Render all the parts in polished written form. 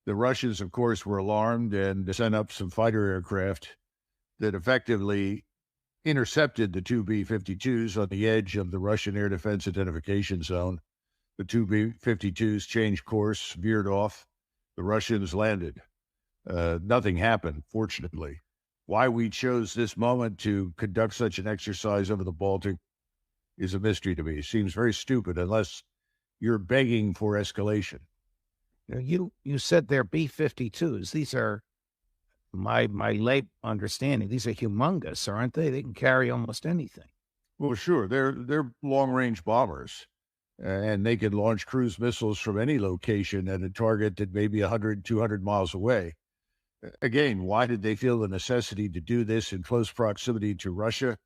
The Russians, of course, were alarmed and sent up some fighter aircraft that effectively intercepted the two B-52s on the edge of the Russian air defense identification zone. The two B-52s changed course, veered off. The Russians landed. Nothing happened, fortunately. Why we chose this moment to conduct such an exercise over the Baltic is a mystery to me. It seems very stupid unless you're begging for escalation. You said they're B-52s. These are, my late understanding, these are humongous, aren't they? They can carry almost anything. Well, sure. They're long-range bombers, and they can launch cruise missiles from any location at a target that may be 100, 200 miles away. Again, why did they feel the necessity to do this in close proximity to Russia,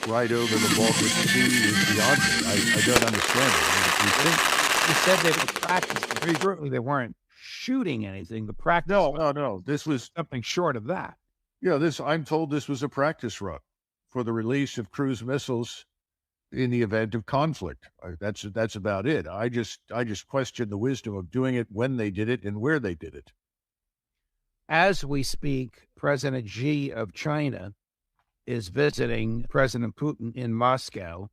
right over the Baltic Sea is beyond me. I don't understand it. You said they were practicing. Very certainly they weren't shooting anything. The practice No. This was something short of that. Yeah, I'm told this was a practice run for the release of cruise missiles in the event of conflict. That's about it. I just question the wisdom of doing it when they did it and where they did it. As we speak, President Xi of China is visiting President Putin in Moscow.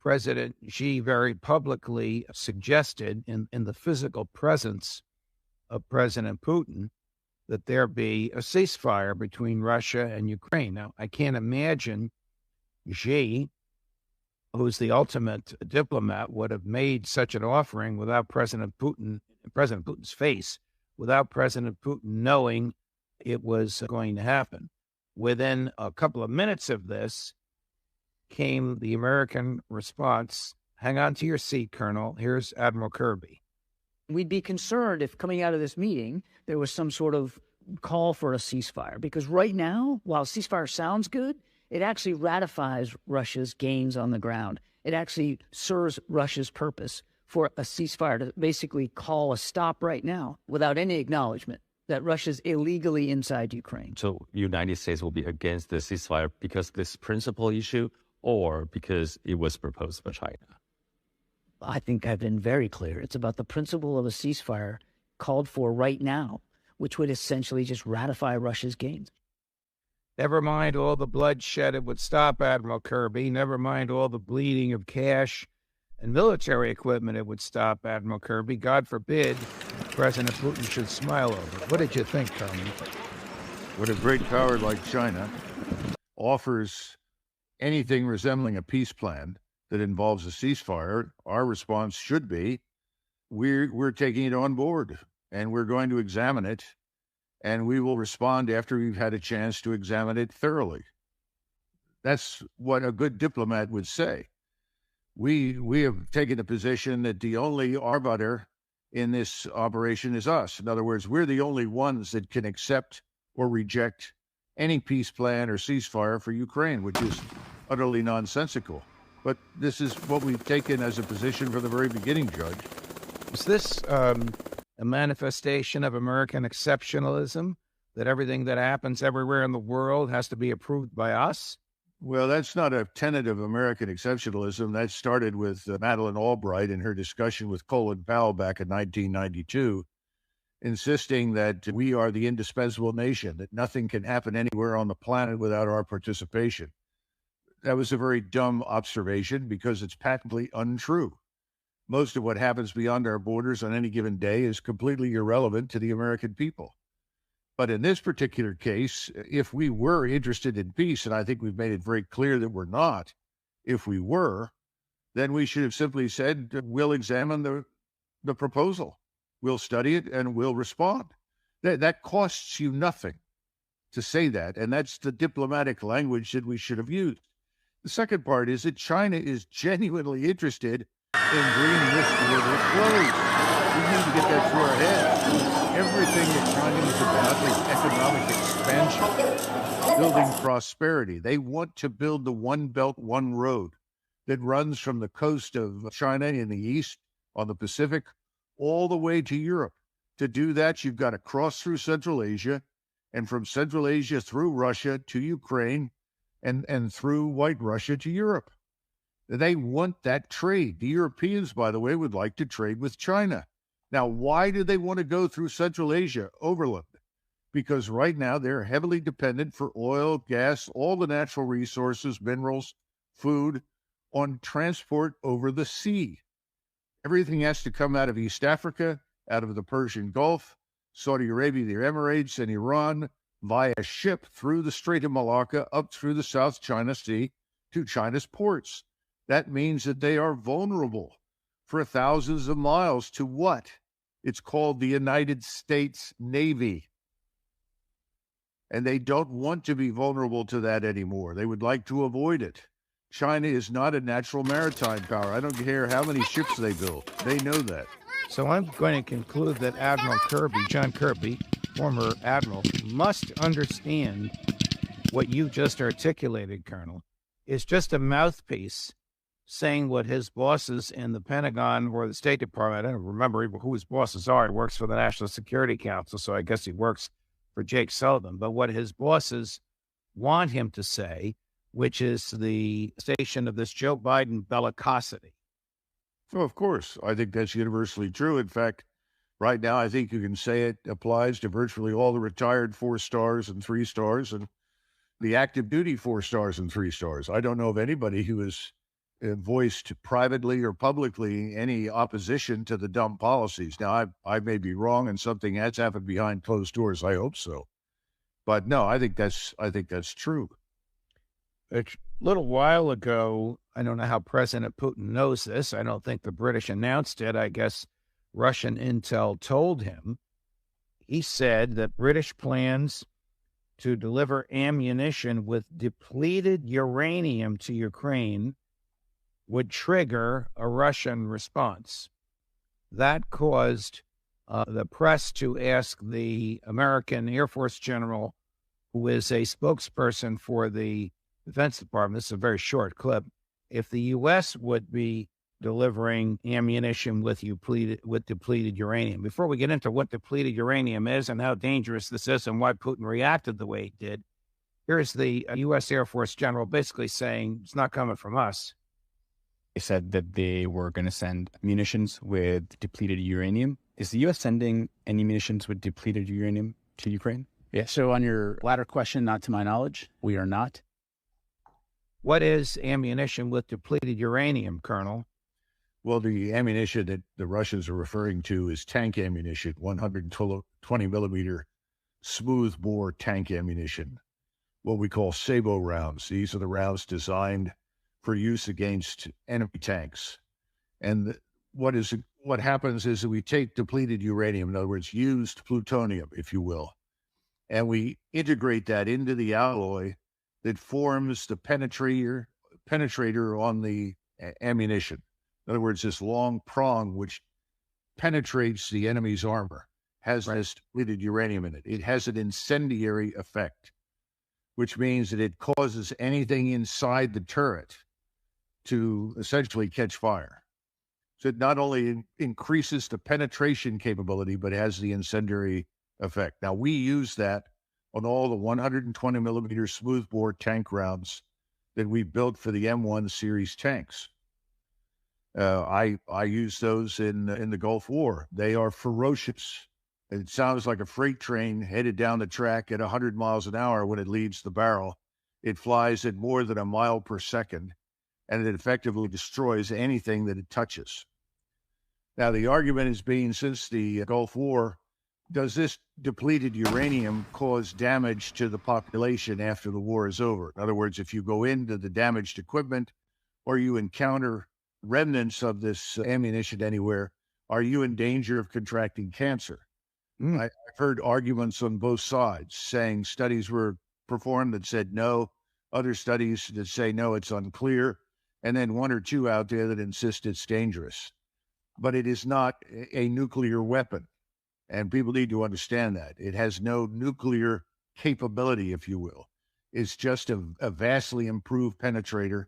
President Xi very publicly suggested in the physical presence of President Putin that there be a ceasefire between Russia and Ukraine. Now, I can't imagine Xi, who's the ultimate diplomat, would have made such an offering without President Putin's face, without President Putin knowing it was going to happen. Within a couple of minutes of this came the American response. Hang on to your seat, Colonel. Here's Admiral Kirby. We'd be concerned if coming out of this meeting, there was some sort of call for a ceasefire. Because right now, while ceasefire sounds good, it actually ratifies Russia's gains on the ground. It actually serves Russia's purpose for a ceasefire to basically call a stop right now without any acknowledgement that Russia's illegally inside Ukraine. So United States will be against the ceasefire because this principal issue or because it was proposed by China? I think I've been very clear. It's about the principle of a ceasefire called for right now, which would essentially just ratify Russia's gains. Never mind all the bloodshed it would stop, Admiral Kirby. Never mind all the bleeding of cash and military equipment it would stop, Admiral Kirby. God forbid President Putin should smile over it. What did you think, Colonel? When a great power like China offers anything resembling a peace plan that involves a ceasefire, our response should be, we're taking it on board, and we're going to examine it, and we will respond after we've had a chance to examine it thoroughly. That's what a good diplomat would say. We have taken the position that the only arbiter in this operation is us. In other words, we're the only ones that can accept or reject any peace plan or ceasefire for Ukraine, which is utterly nonsensical. But this is what we've taken as a position from the very beginning, Judge. Is this a manifestation of American exceptionalism, that everything that happens everywhere in the world has to be approved by us? Well, that's not a tenet of American exceptionalism. That started with Madeleine Albright in her discussion with Colin Powell back in 1992, insisting that we are the indispensable nation, that nothing can happen anywhere on the planet without our participation. That was a very dumb observation because it's patently untrue. Most of what happens beyond our borders on any given day is completely irrelevant to the American people. But in this particular case, if we were interested in peace, and I think we've made it very clear that we're not, if we were, then we should have simply said, we'll examine the proposal. We'll study it and we'll respond. That costs you nothing to say that, and that's the diplomatic language that we should have used. The second part is that China is genuinely interested in bringing this war to a close. We need to get that through our heads. Everything that China is about is economic expansion, building prosperity. They want to build the One Belt, One Road that runs from the coast of China in the east on the Pacific all the way to Europe. To do that, you've got to cross through Central Asia, and from Central Asia through Russia to Ukraine, and through White Russia to Europe. They want that trade. The Europeans, by the way, would like to trade with China. Now, why do they want to go through Central Asia overland? Because right now they're heavily dependent for oil, gas, all the natural resources, minerals, food, on transport over the sea. Everything has to come out of East Africa, out of the Persian Gulf, Saudi Arabia, the Emirates, and Iran via ship through the Strait of Malacca up through the South China Sea to China's ports. That means that they are vulnerable for thousands of miles to what? It's called the United States Navy. And they don't want to be vulnerable to that anymore. They would like to avoid it. China is not a natural maritime power. I don't care how many ships they build. They know that. So I'm going to conclude that Admiral Kirby, John Kirby, former admiral, must understand what you just articulated, Colonel, is just a mouthpiece saying what his bosses in the Pentagon or the State Department, I don't remember even who his bosses are. He works for the National Security Council, so I guess he works for Jake Sullivan. But what his bosses want him to say, which is the station of this Joe Biden bellicosity. Oh, of course. I think that's universally true. In fact, right now, I think you can say it applies to virtually all the retired 4 stars and 3 stars and the active duty 4 stars and 3 stars. I don't know of anybody who has voiced privately or publicly any opposition to the dumb policies. Now, I may be wrong and something has happened behind closed doors. I hope so. But no, I think that's true. A little while ago, I don't know how President Putin knows this. I don't think the British announced it. I guess Russian intel told him. He said that British plans to deliver ammunition with depleted uranium to Ukraine would trigger a Russian response. That caused the press to ask the American Air Force general, who is a spokesperson for the Defense Department, this is a very short clip, if the U.S. would be delivering ammunition with depleted uranium. Before we get into what depleted uranium is and how dangerous this is and why Putin reacted the way he did, here's the U.S. Air Force general basically saying it's not coming from us. They said that they were going to send munitions with depleted uranium. Is the U.S. sending any munitions with depleted uranium to Ukraine? Yeah, so on your latter question, not to my knowledge, we are not. What is ammunition with depleted uranium, Colonel? Well, the ammunition that the Russians are referring to is tank ammunition, 120 millimeter smooth bore tank ammunition, what we call sabot rounds. These are the rounds designed for use against enemy tanks. And what happens is that we take depleted uranium, in other words, used plutonium, if you will, and we integrate that into the alloy that forms the penetrator on the ammunition. In other words, this long prong which penetrates the enemy's armor has depleted uranium in it. It has an incendiary effect, which means that it causes anything inside the turret to essentially catch fire. So it not only increases the penetration capability, but has the incendiary effect. Now, we use that on all the 120 millimeter smoothbore tank rounds that we built for the M1 series tanks. I use those in the Gulf War. They are ferocious. It sounds like a freight train headed down the track at 100 miles an hour when it leaves the barrel. It flies at more than a mile per second, and it effectively destroys anything that it touches. Now, the argument has been since the Gulf War, does this depleted uranium cause damage to the population after the war is over? In other words, if you go into the damaged equipment or you encounter remnants of this ammunition anywhere, are you in danger of contracting cancer? I've heard arguments on both sides saying studies were performed that said no, other studies that say no, it's unclear, and then 1 or 2 out there that insist it's dangerous. But it is not a nuclear weapon. And people need to understand that. It has no nuclear capability, if you will. It's just a vastly improved penetrator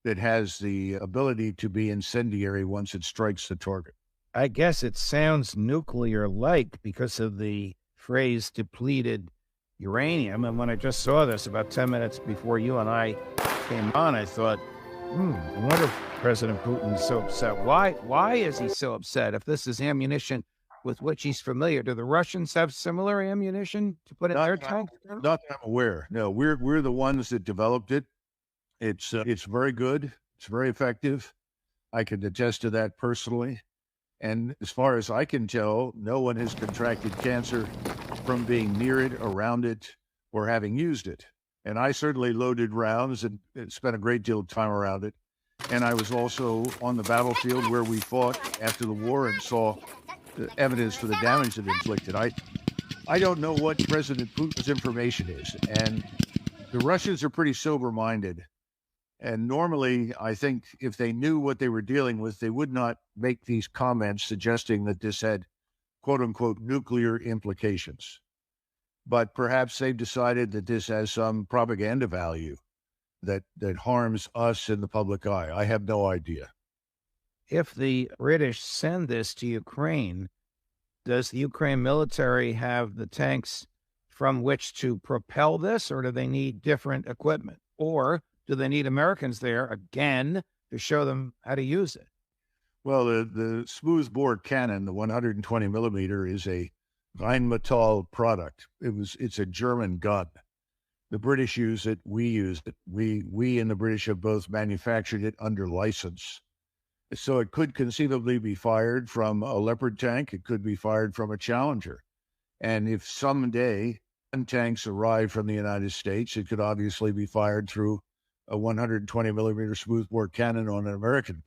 that has the ability to be incendiary once it strikes the target. I guess it sounds nuclear-like because of the phrase depleted uranium. And when I just saw this about 10 minutes before you and I came on, I thought, I wonder if President Putin is so upset. Why is he so upset if this is ammunition with which he's familiar. Do the Russians have similar ammunition to put in their tanks? Not that I'm aware. No, we're the ones that developed it. It's very good. It's very effective. I can attest to that personally. And as far as I can tell, no one has contracted cancer from being near it, around it, or having used it. And I certainly loaded rounds and spent a great deal of time around it. And I was also on the battlefield where we fought after the war and saw the evidence for the damage it inflicted. I don't know what President Putin's information is. And the Russians are pretty sober-minded. And normally, I think if they knew what they were dealing with, they would not make these comments suggesting that this had, quote unquote, nuclear implications. But perhaps they've decided that this has some propaganda value that harms us in the public eye. I have no idea. If the British send this to Ukraine, does the Ukraine military have the tanks from which to propel this, or do they need different equipment? Or do they need Americans there, again, to show them how to use it? Well, the smoothbore cannon, the 120 millimeter, is a Rheinmetall product. It's a German gun. The British use it. We use it. We and the British have both manufactured it under license. So it could conceivably be fired from a Leopard tank. It could be fired from a Challenger. And if someday tanks arrive from the United States, it could obviously be fired through a 120 millimeter smoothbore cannon on an American